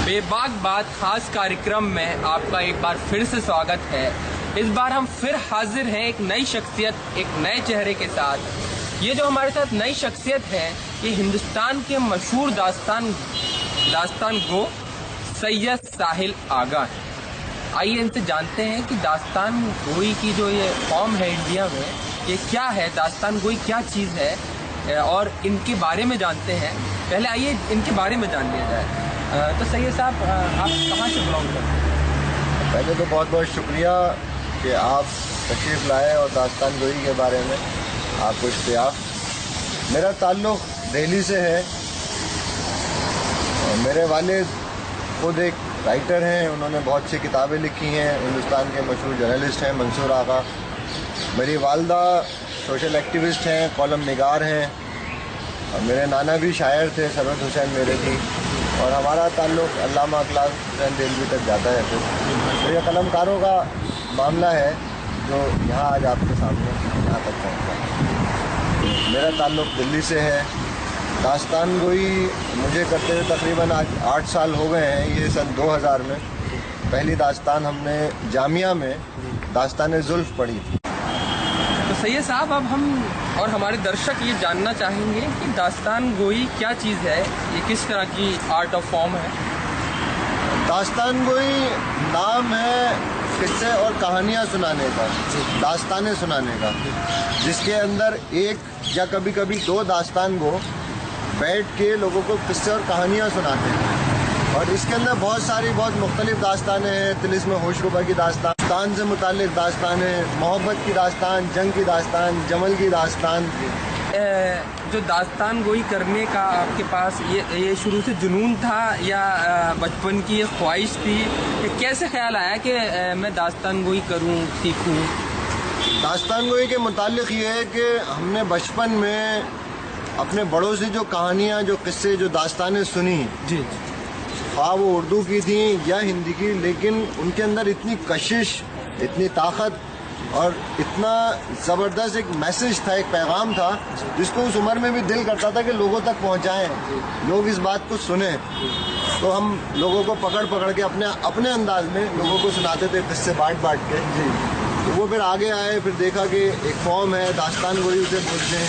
बेबाक बात खास कार्यक्रम में आपका एक बार फिर से स्वागत है। इस बार हम फिर हाजिर हैं एक नई शख्सियत, एक नए चेहरे के साथ। ये जो हमारे साथ नई शख्सियत है, ये हिंदुस्तान के मशहूर दास्तान गो सैयद साहिल आगा है। आइए इनसे जानते हैं कि दास्तान गोई की जो ये फॉर्म है इंडिया में, ये क्या है, दास्तान गोई क्या चीज़ है, और इनके बारे में जानते हैं। पहले आइए इनके बारे में जान लिया जाए। तो सैयद साहब, आप कहाँ से बिलोंग करते हैं? पहले तो बहुत बहुत शुक्रिया कि आप तशरीफ़ लाए और दास्तान गोई के बारे में आपको इश्तियाक। मेरा ताल्लुक़ दिल्ली से है और मेरे वालिद खुद एक राइटर हैं। उन्होंने बहुत सी किताबें लिखी हैं, हिंदुस्तान के मशहूर जर्नलिस्ट हैं मंसूर आगा। मेरी वालदा सोशल एक्टिविस्ट हैं, कॉलम निगार हैं, और मेरे नाना भी शायर थे, सरवत हुसैन मेरे थी। और हमारा ताल्लुक़ अल्लामा इकबाल हुसैन देलवी तक जाता है। तो ये कलमकारों का मामला है जो यहाँ आज आपके सामने यहाँ तक पहुँचा। मेरा ताल्लुक़ दिल्ली से है। दास्तान गोई मुझे करते हुए तकरीबन आज 8 साल हो गए हैं। ये सन 2000 में पहली दास्तान हमने जामिया में दास्तान जुल्फ़ पढ़ी थी। तो सैयद साहब, अब हम और हमारे दर्शक ये जानना चाहेंगे कि दास्तान गोई क्या चीज़ है, ये किस तरह की आर्ट ऑफ फॉर्म है? दास्तान गोई नाम है किस्से और कहानियाँ सुनाने का, दास्तानें सुनाने का, जिसके अंदर एक या कभी कभी 2 दास्तान गो बैठ के लोगों को किस्से और कहानियाँ सुनाते हैं। और इसके अंदर बहुत मुख्तलिफ दास्तानें हैं। तिलिस्म होशरुबा की दास्तान से मुताल्लिक़ दास्तान है, मोहब्बत की दास्तान, जंग की दास्तान, जमल की दास्तान। जो दास्तान गोई करने का आपके पास ये शुरू से जुनून था या बचपन की ये ख्वाहिश थी? कैसे ख्याल आया कि मैं दास्तान गोई करूं, सीखूं? दास्तान गोई के मुताल्लिक़ ये है कि हमने बचपन में अपने बड़ों से जो कहानियाँ, जो किस्से, जो दास्तानें सुनी, जी, हाँ वो उर्दू की थी या हिंदी की, लेकिन उनके अंदर इतनी कशिश, इतनी ताकत और इतना ज़बरदस्त एक मैसेज था, एक पैगाम था, जिसको उस उम्र में भी दिल करता था कि लोगों तक पहुंचाएं, लोग इस बात को सुने। तो हम लोगों को पकड़ के अपने अंदाज में लोगों को सुनाते थे, किस्से बांट के। जी, तो वो फिर आगे आए, फिर देखा कि एक फॉर्म है दास्तान गोई उसे बोलते हैं।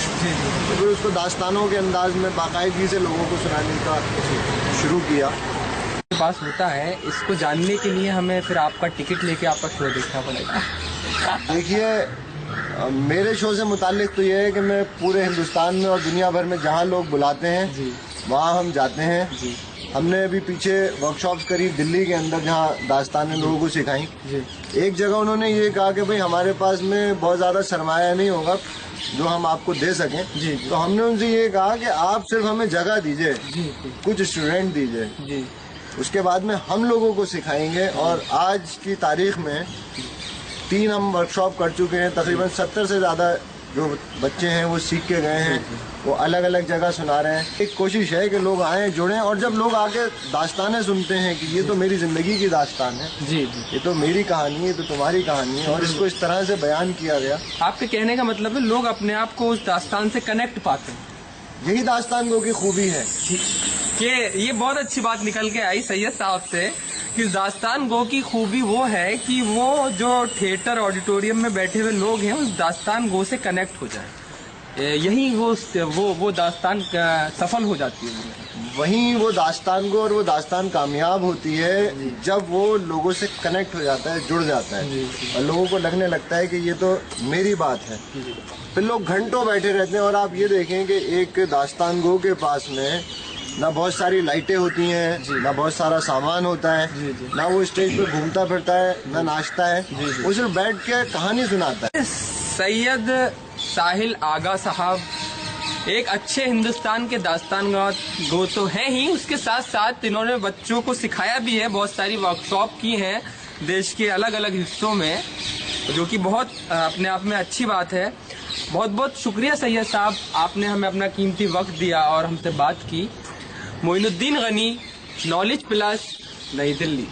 तो फिर उसको दास्तानों के अंदाज में बाकायदगी से लोगों को सुनाने का शुरू किया। पास होता है, इसको जानने के लिए हमें फिर आपका टिकट लेके आपका शो देखना पड़ेगा। देखिए, मेरे शो से मुताल्लिक़ तो ये है कि मैं पूरे हिंदुस्तान में और दुनिया भर में जहाँ लोग बुलाते हैं वहाँ हम जाते हैं। जी। हमने अभी पीछे वर्कशॉप्स करी दिल्ली के अंदर, जहाँ दास्तान लोगों को सिखाई। एक जगह उन्होंने ये कहा कि भाई हमारे पास में बहुत ज़्यादा सरमाया नहीं होगा जो हम आपको दे सकें। जी। तो हमने उनसे ये कहा कि आप सिर्फ हमें जगह दीजिए, कुछ स्टूडेंट दीजिए, उसके बाद में हम लोगों को सिखाएंगे। और आज की तारीख में 3 हम वर्कशॉप कर चुके हैं। तकरीबन 70 से ज़्यादा जो बच्चे हैं वो सीख के गए हैं, वो अलग अलग जगह सुना रहे हैं। एक कोशिश है कि लोग आएँ, जुड़ें, और जब लोग आके दास्तानें सुनते हैं कि ये तो मेरी ज़िंदगी की दास्तान है, जी, ये तो मेरी कहानी है, ये तो तुम्हारी कहानी है, और इसको इस तरह से बयान किया गया। आपके कहने का मतलब है लोग अपने आप को उस दास्तान से कनेक्ट पाते हैं। यही दास्तान गो की खूबी है। ये बहुत अच्छी बात निकल के आई सैयद साहब से कि दास्तान गो की खूबी वो है कि वो जो थिएटर ऑडिटोरियम में बैठे हुए लोग हैं उस दास्तान गो से कनेक्ट हो जाए, यही वो दास्तान सफल हो जाती है। वहीं वो दास्तान गो और वो दास्तान कामयाब होती है जब वो लोगों से कनेक्ट हो जाता है, जुड़ जाता है, और लोगों को लगने लगता है कि ये तो मेरी बात है। फिर लोग घंटों बैठे रहते हैं। और आप ये देखें कि एक दास्तान गो के पास में ना बहुत सारी लाइटें होती हैं, ना बहुत सारा सामान होता है, ना वो स्टेज पे घूमता फिरता है, ना नाचता है, वो सिर्फ बैठ के कहानी सुनाता है। सैयद साहिल आगा साहब एक अच्छे हिंदुस्तान के दास्तान गो तो हैं ही, उसके साथ साथ इन्होंने बच्चों को सिखाया भी है, बहुत सारी वर्कशॉप की हैं देश के अलग अलग हिस्सों में, जो कि बहुत अपने आप में अच्छी बात है। बहुत बहुत शुक्रिया सैयद साहब, आपने हमें अपना कीमती वक्त दिया और हमसे बात की। मोइनुद्दीन गनी, नॉलेज प्लस, नई दिल्ली।